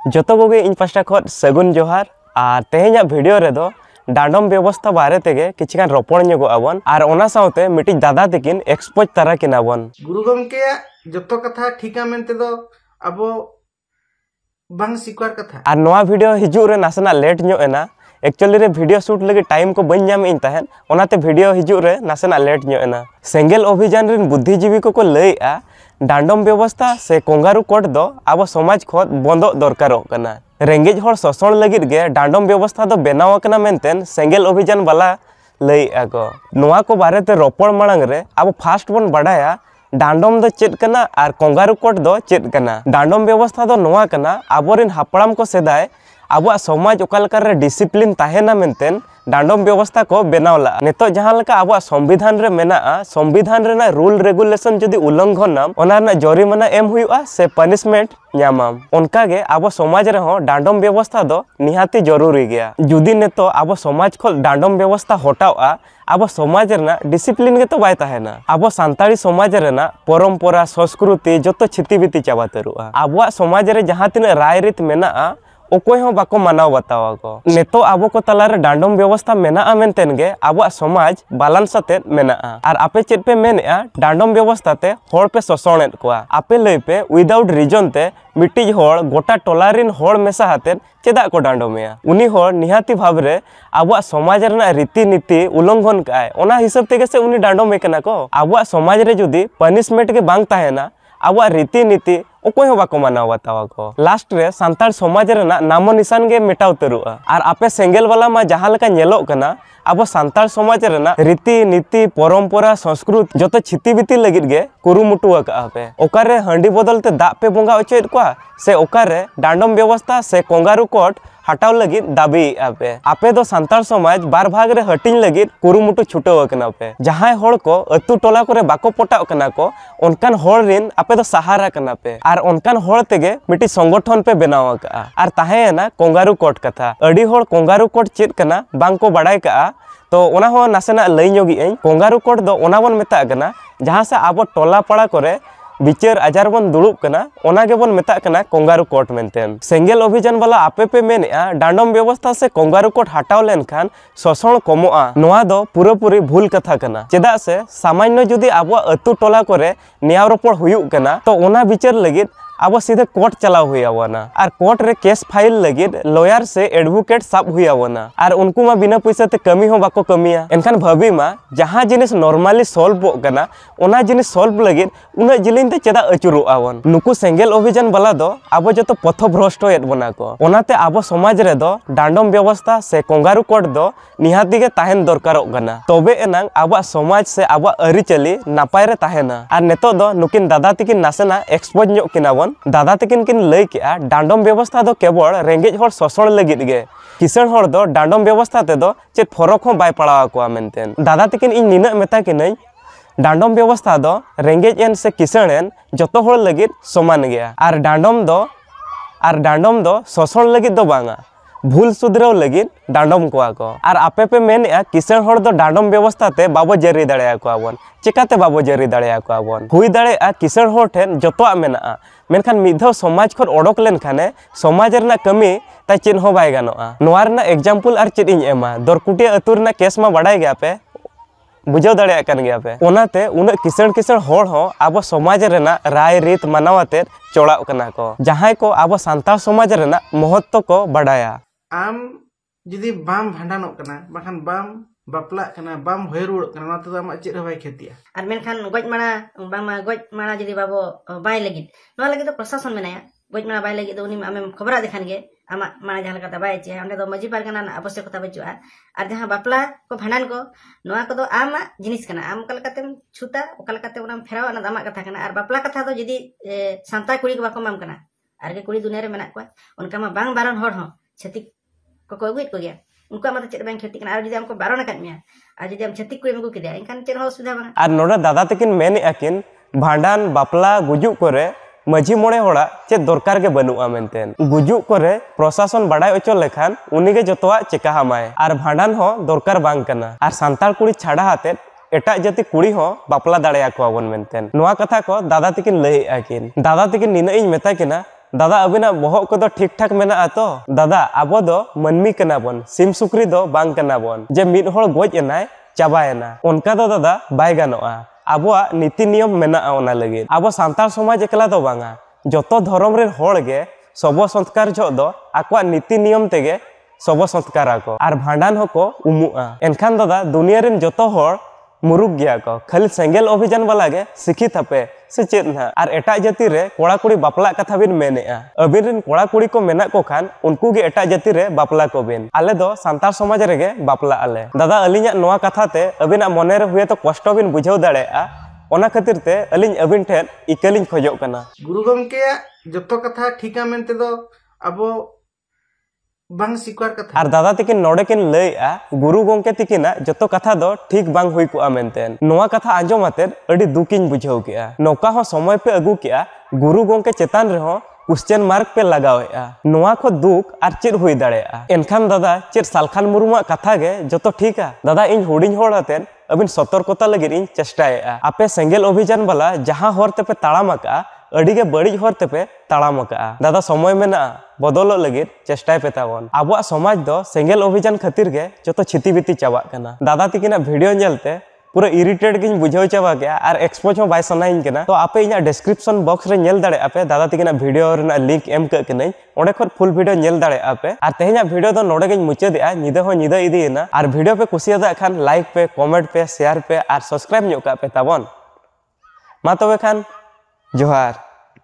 जोतो कोगे इन pasta खत सगुन जोहार और तेहेኛ वीडियो रेदो डांडम व्यवस्था बारे तेगे किछिगान रोपण ᱧᱚᱜᱚᱜ आबन और ओना साउते मिटिज दादा तकिन एक्सपोज तारा किनाबन गुरु गमके जतो कथा ठीका मेनते दो अबो बांग स्वीकार कथा और नोआ वीडियो हिजु रे नासना लेट ᱧᱚᱜ एना एक्चुअली रे वीडियो शूट लगे टाइम को बन ᱧᱟᱢ ᱤᱧ ᱛᱟᱦᱮᱱ ओनाते वीडियो हिजु रे नासना लेट ᱧᱚᱜ एना सेंगेल अभियान रिन बुद्धिजीवी को लैआ डांडम व्यवस्था से कोंगारू कोड दो आबो समाज खत बंदो दरकारो कना रेंगेज हर शोषण लगित गे डांडम व्यवस्था दो बेनाव कना मेनतेन सेंगेल अभियान वाला लैआ को नोआ को बारेते रोपण मांग रे आबो फास्ट बन बाडाया डांडम दो चेद कना और कोंगारू कोड दो चेद कना डांडम व्यवस्था दो नोआ कना आबोरिन हापड़ाम को सेदाय आबो समाज ओकालकार रे डिसिप्लिन ताहेना मेनतेन डांडम व्यवस्था को बेनावला नितो जहां लका आबो संविधान रे मेना संविधान रेना रूल रेगुलेशन जदि उल्लंघनम ओना ना जरिमाना एम हुआ से पनिशमेंट ᱧᱟᱢᱟᱢ उनका गे आबो समाज रे हो डांडम व्यवस्था दो निहाती जरूरी गया जुदी नितो आबो समाज खो डांडम व्यवस्था हटावा आबो समाज रेना डिसिप्लिन गे तो बाय ताहेना आबो सांताड़ी समाज रेना परंपरा संस्कृति जतो छितिबिति चाबा तरुआ आबो समाज रे जहां तिना राय रीत मेना ओकोय हो बाको मानाव बतावा को नेतो आबो को तलारे डांडम व्यवस्था मेना मेनतेन गे आबो समाज बैलेंस आते मेना और आपे चेत पे मेनेआ डांडम व्यवस्था ते होड़ पे शोषणेत कोआ आपे लई पे विदाउट रीजन ते मिटिज होड़ गोटा टोलारिन होड़ मेसा हाते चेदा को डांडमेया उनी होड़ निहाती भाबरे आबो समाज रेना रीति नीति उल्लंघन काय ओना हिसाब तेगे से उनी डांडमे कना को आबो समाज रे जुदी पनिशमेंट के बांग ताहेना आबो रीति नीति ओकोय हो बाको मानाव बतावा को लास्ट रे सांतार समाज रेना नामो निशान गे मेटाव तरुआ और आपे सेंगेल वाला मा जहां लका नेलोक कना आबो सांतार समाज रेना रीति नीति परंपरा संस्कृति जतो छितिबिति लगित गे कुरुमुटु आका पे ओकारे हंडी बदलते दा पे बोंगा ओचेत कोआ से ओकारे डांडम व्यवस्था से कोंगारू कोट हटाव लगित दाबी आपे दो सांतार समाज बार भाग रे हटिंग लगित कुरुमुटु छुटाव कना पे जहां होड़ को अतु टोला करे बाको पटाव कना को उनकान होड़ रिन आपे दो सहारा कना पे और उनकान होड़ तेगे मिटी संगठन पे बनाव का और ताहेना कोंगारू कोट कथा अडी होड़ कोंगारू कोट चेत कना बांग को बड़ाय का तो ओना हो नासेना लई ᱧᱚᱜᱤ ᱟᱹᱧ कोंगारू कोट दो ओना बन मेता कना जहां से आबो टोला पड़ा करे विचार आजार बन दुड़ुब कना ओना गे बन मेता कना कोंगारू कोट मेनतेन सेंगेल अभियान वाला आपे पे मेनेआ डांडम व्यवस्था से कोंगारू कोट हटाव लेनखान शोषण कमोआ नोआ दो पूरी भूल कथा कना चेदा से सामान्य जुदी आबो अतु टोला करे नियाव रोपड़ हुयुक कना तो ओना विचार लगित अब सीधे कोर्ट चलाव हुआवना और कोर्ट रे केस फाइल लगित लॉयर से एडवोकेट साब हुआवना और उनको मा बिना पैसा ते कमी हो बाको कमिया एनखान भाबी मा जहां जिनिस नॉर्मली सॉल्व कना ओना जिनिस सॉल्व लगित उना जिलिन ते चेदा अचुरु आवन नुकु सेंगेल अभियान वाला दो अब जतो पथ भ्रष्ट एत बना को ओनाते अब समाज रे दो डांडम व्यवस्था से कोंगारू कोट दो निहाती गे ताहेन दरकारो कना तबे एनांग अब समाज से अब अरिचली नापाय रे ताहेना और नेतो दो नुकिन दादा तिकिन नासेना एक्सपोज ᱧᱚᱜ किनावन दादा तकिन किन लई के डांडम व्यवस्था दो केवल रेंगेज होड़ शोषण लगित गे किसान होड़ दो डांडम व्यवस्था ते दो चेत फरक हो बाय पड़ावा को मेनतेन दादा तकिन इन निना मेता किनई डांडम व्यवस्था दो रेंगेज एन से किसान एन जतो होड़ लगित समान गया और डांडम दो शोषण लगित दो बांगा भूल सुधराव लगित डांडम को और आपे पे मेनेआ किसान होड़ दो डांडम व्यवस्था ते बाबो जरी दाड़ेया को आबन चिकाते बाबो जरी दाड़ेया को आबन हुई दाड़ेया किसान होड़ ठेन जतोआ मेना मेनखान मिधो समाज खर ओडक लेन खाने समाज रेना कमी ता चेन हो बाय गानोआ नोआ रेना एग्जांपल आर चेद इन एमा दरकुटिया अतु रेना केस मा बाडाय गया पे बुझाव दाड़ेया कान गया पे ओनाते उना किसान होड़ हो आबो समाज रेना राय रीत मानावाते चोड़ाव कना को जहां को आबो सांतार समाज रेना महत्व को बाडाया आम जुदी बाम भांडानो कना बाखान बाम बापला कना बाम होयरुड़ कना ना तो आमा चेद हबाय खेतिया और मेनखान गज माना बामा गज माना जुदी बाबो बाय लगित नोआ लगित तो प्रशासन मेनाया गज माना बाय लगित उनी आमे खबरा देखान गे आमा माना जहां लगा बाय चे अंडे दो मजी पारगाना आवश्यकता बचुआ और जहां बापला को भांडान को नोआ को दो आमा जिनिस कना आम कलकातेम छुता ओकलकाते उनाम फेराव अना आमा कथा कना और बापला कथा दो जुदी सांता कुड़ी को बाको माम कना और के कुड़ी दुनिया रे मेना को उनका मा बांग बारन होड़ हो छतिक को अगुत को गया उनको मत चेद बैंक खेती कना और जदि हमको बारन काट मिया और जदि हम छतिक कुड़ी मगु किदा इनखान चेद हो सुविधा बा और नोडा दादा तकिन मेन अकिन भांडान बापला गुजु करे मझी मोड़े होड़ा चेद दरकार के बनुआ मेनतेन गुजु करे प्रशासन बाडाय ओचो लेखान उनी गे जतोआ चेका हमाय और भांडान हो दरकार बांग कना और सांतार कुड़ी छाड़ा हाते एटा जाति कुड़ी हो बापला दाड़ेया को आबन मेनतेन नोआ कथा को दादा तकिन लई आकिन दादा तकिन निना इन मेता किना दादा अबिना बहक को ठीक ठाक मेना तो दादा अब दो मनमी कना बन सिम सुक्री दो बांग कना बन जे मिद होड़ गोज एनाय चाबायना उनका दो दादा बाय गानोआ आबोआ नीति नियम मेना ओना लगे अब सान्तार समाज एकला दो बांगा जतो धर्म रे होड़ गे सबो संस्कार जो दो आकवा नीति नियम तेगे सबो संस्कार आको आर भांडान होको उमुआ एनखान दादा दुनिया रेन जतो होड़ मुरुक गया को खाली सेंगेल अभियान वाला गे शिक्षित हपे से चेत ना आर एटा जाति रे कोड़ा कुड़ी बापला कथा बिन मेनेआ अबिन रेन कोड़ा कुड़ी को मेना को खान उनको गे एटा जाति रे बापला को बिन आले दो सांतार समाज रे गे बापला आले दादा अलिया नोआ कथा ते अबिना मने रे हुए तो कष्ट बिन बुझाव दाड़ेआ ओना खातिर ते अलिन अबिन ठेन इकलिन खोजोग कना गुरु गमके जतो कथा ठीका मेनते दो अबो बांग स्वीकार कथा आर दादा तिकिन नोडे किन लैआ गुरु गंके तिकिना जतो कथा दो ठीक बांग हुई को मेनतेन नोआ कथा आंजम आते अडी दुकिन बुझाव केआ नौका हो समय पे अगु केआ गुरु गंके चेतान रे हो क्वेश्चन मार्क पे लगावेआ नोआ को दुख आर चेद हुई दाड़ेआ एनखान दादा चेद सालखान मुरुमा कथा गे जतो ठीका दादा इन हुडिंग होड़ आतेन अबिन सतर्कता लगिन इन चेष्टाएआ आपे सेंगेल अभियान वाला जहां होर तेपे ताड़ामका अडिगे बड़ी होर तेपे ताड़ामका दादा समय मेना बदल लगे चेष्टाय पे ताबन आबो समाज दो सेंगेल अभियान खातिर गे जतो छिति बिति चाबा कना दादा तिकिना वीडियो नेलते पूरा इरिटेट गिन बुझाव चाबा गया और एक्सपोज हो बाय सनाइन कना तो आपे इना डिस्क्रिप्शन बॉक्स रे नेल दाड़े आपे दादा तिकिना वीडियो रेना लिंक एम क कनै ओडे खर फुल वीडियो नेल दाड़े आपे और तेहना वीडियो दो नोडे गिन मुचादेआ निदा हो निदा इदीना और वीडियो पे कुसियादा खान लाइक पे कमेंट पे शेयर पे और सब्सक्राइब न्यो का पे ताबन मा तबे खान जोहार।